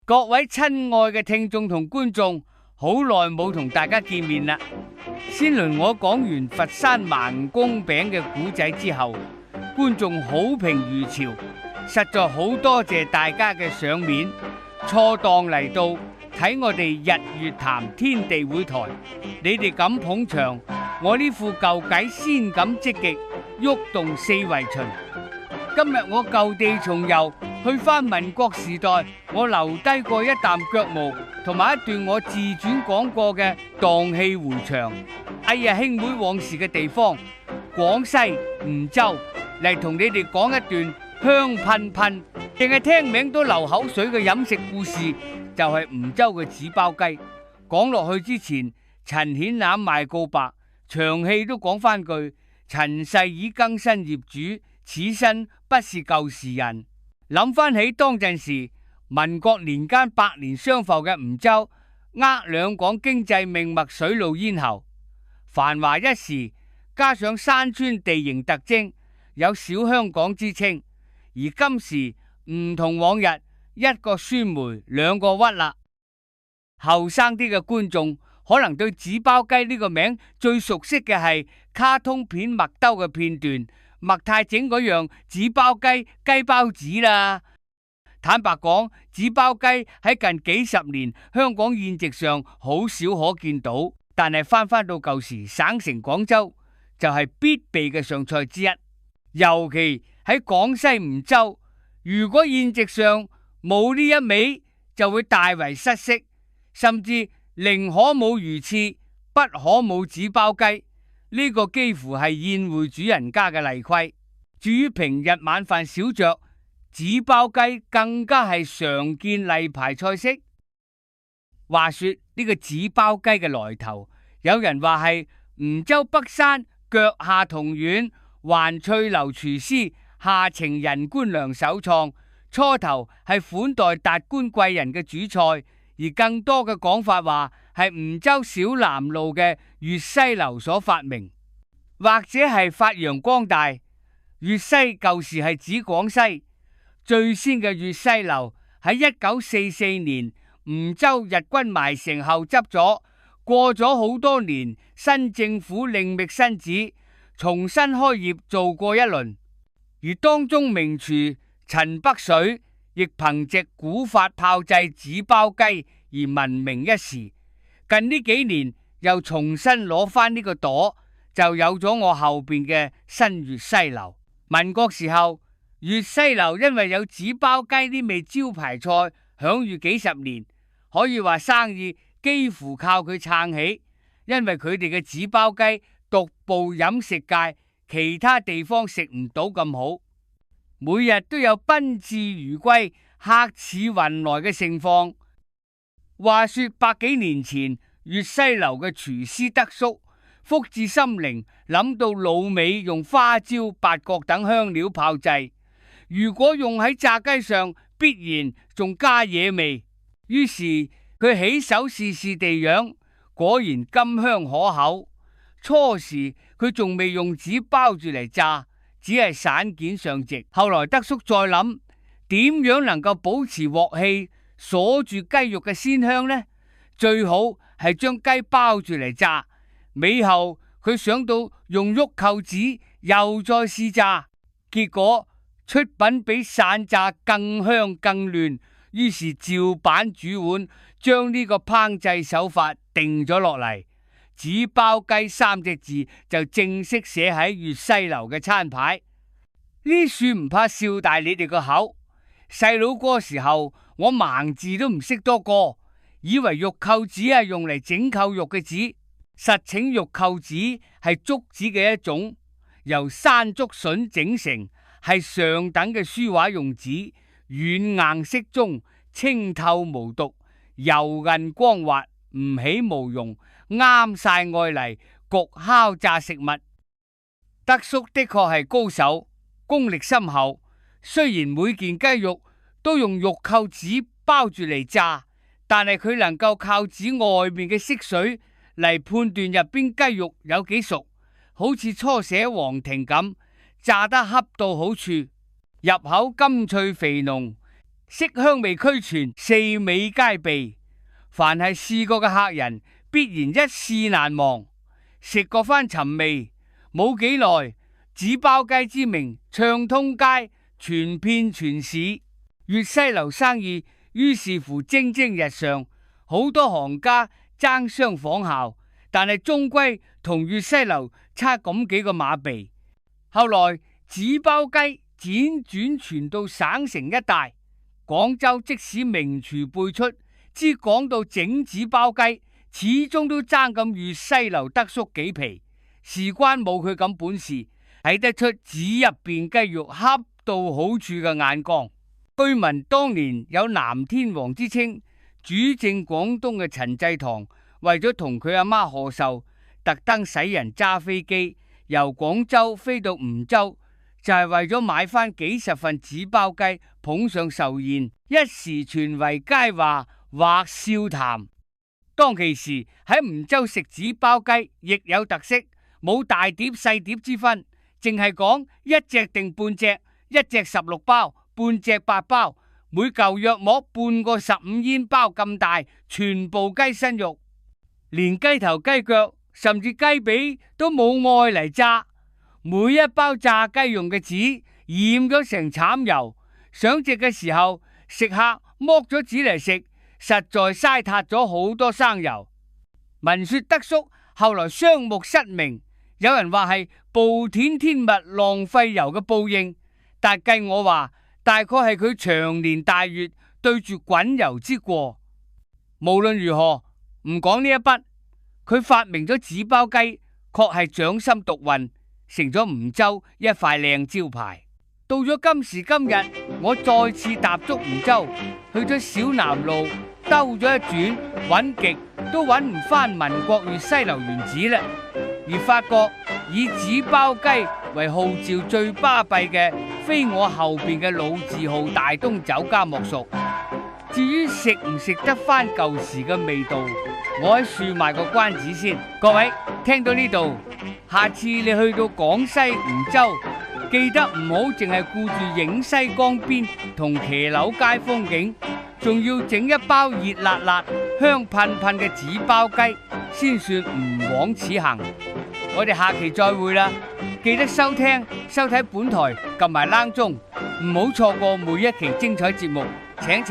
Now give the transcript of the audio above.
各位親愛嘅聽眾同觀眾，好耐冇同大家見面啦。先輪我講完佛山盲公餅嘅古仔之後，觀眾好評如潮，實在好多謝大家嘅賞面。錯檔嚟到睇我哋日月潭天地會台，你哋咁捧場，我呢副舊計先敢積極喐動四圍巡。今日我舊地重遊，去返民國時代，我留低過一啖腳毛，同埋一段我自傳講過嘅蕩氣迴腸。哎呀，兄妹往事嘅地方，廣西梧州，嚟同你哋講一段香噴噴，淨係聽名都流口水嘅飲食故事，就係梧州嘅紙包雞。講落去之前，陳顯欖賣告白，長氣都講翻句：陳世已更新業主，此身不是舊時人。諗翻起當陣時，民國年間百年相浮嘅梧州，兩廣經濟命脈水路咽喉，繁華一時，加上山川地形特徵，有小香港之稱。而今時唔同往日，一個酸梅兩個屈啦。後生啲嘅觀眾可能對紙包雞呢個名最熟悉嘅係卡通片麥兜嘅片段，麥太整嗰樣紙包雞雞包子啦。坦白講，紙包雞喺近幾十年香港宴席上好少可見到，但係翻到舊時省城廣州就係必備嘅上菜之一。尤其喺廣西梧州，如果宴席上冇呢一味，就會大為失色，甚至寧可冇魚翅，不可冇紙包雞。呢個幾乎係宴會主人家嘅例規。至於平日晚飯小酌，紙包雞更加係常見例牌菜式。話說呢個紙包雞嘅來頭，有人話係梧州北山腳下同縣環翠樓廚師夏情仁官娘首創，初頭係款待達官貴人嘅主菜，而更多嘅講法話係梧州小南路嘅粵西樓所發明，或者係發揚光大。粵西舊時係指廣西，最先嘅粵西樓喺1944年梧州日軍埋城後執咗，過咗好多年，新政府另覓新址，重新開業做過一輪。而當中名廚陳北水亦憑藉古法炮製紙包雞而聞名一時。近呢幾年又重新攞翻呢個朵，就有咗我後邊嘅新粵西樓。民國時候，粵西樓因為有紙包雞呢味招牌菜享譽幾十年，可以話生意幾乎靠佢撐起。因為佢哋嘅紙包雞獨步飲食界，其他地方食唔到咁好，每日都有賓至如歸、客似雲來嘅盛況。話說百幾年前，粵西樓嘅廚師德叔福至心靈，諗到滷味用花椒、八角等香料炮製，如果用喺炸雞上，必然仲加惹味。於是佢起手試試地樣，果然甘香可口。初時佢仲未用紙包住嚟炸，只係散件上席。後來德叔再諗，點樣能夠保持鑊氣，鎖住雞肉嘅鮮香呢？最好係將雞包住嚟炸。尾後佢想到用郁扣子，又再試炸，結果出品比散炸更香更嫩。於是照板煮碗，將呢個烹製手法定咗落嚟。紙包雞三隻字就正式寫喺粵西樓嘅餐牌。呢算唔怕笑大你哋個口。細佬哥時候，我盲字都唔識多個，以為玉扣子係用嚟整扣肉嘅紙。實情玉扣子係竹子嘅一種，由山竹筍整成，係上等嘅書畫用紙，軟硬適中，清透無毒，柔韌光滑，唔起毛絨，啱晒愛嚟焗烤炸食物。德叔的確係高手，功力深厚。雖然每件雞肉都用玉扣紙包住嚟炸，但係佢能夠靠紙外面嘅色水嚟判斷入邊雞肉有幾熟，好似初寫皇庭咁，炸得恰到好處，入口甘脆肥濃，色香味俱全，四美皆備。凡係試過嘅客人，必然一試難忘。食過番尋味，冇幾耐，紙包雞之名暢通街，傳遍全市。粵西樓生意於是乎蒸蒸日上，好多行家爭相仿效，但係終歸同粵西樓差咁幾個馬鼻。後來紙包雞輾轉傳到省城一帶，廣州即使名廚輩出，知講到整紙包雞，始終都爭咁粵西樓德叔幾皮。事關冇佢咁本事，睇得出紙入邊雞肉恰到好處嘅眼光。據聞當年有南天王之稱，主政廣東嘅陳濟棠為咗同佢阿媽賀壽，特登使人揸飛機由廣州飛到梧州，就係為咗買翻幾十份紙包雞捧上壽宴，一時傳為佳話或笑談。當其時喺梧州食紙包雞亦有特色，冇大碟細碟之分，淨係講一隻定半隻，一隻16包，半隻8包，每嚿約莫半個15煙包咁大，全部雞身肉，連雞頭雞腳甚至雞髀都冇愛嚟炸。每一包炸雞用嘅紙染咗成慘油，上席嘅時候食客剝咗紙嚟食，實在嘥塌咗好多生油。聞說德叔後來雙目失明，有人話係暴殄天物浪費油嘅報應，但計我話大概係佢長年大閱對住滾油之過。無論如何，唔講呢一筆，佢發明咗紙包雞確係掌心獨運，成咗梧州一塊靚招牌。到咗今時今日，我再次踏足梧州，去咗小南路兜咗一轉，揾極都揾唔翻民國粵西樓原址啦。而發覺以紙包雞為號召最巴閉嘅，非我後邊嘅老字號大東酒家莫屬。至於食唔食得翻舊時嘅味道，我喺樹賣個關子先。各位聽到呢度，下次你去到廣西梧州，記得唔好淨係顧住影西江邊同騎樓街風景，仲要整一包熱辣辣、香噴噴嘅紙包雞，先算唔枉此行。我哋下期再會啦，記得收聽收睇本台，撳埋啷鐘，唔好錯過每一期精彩節目。請。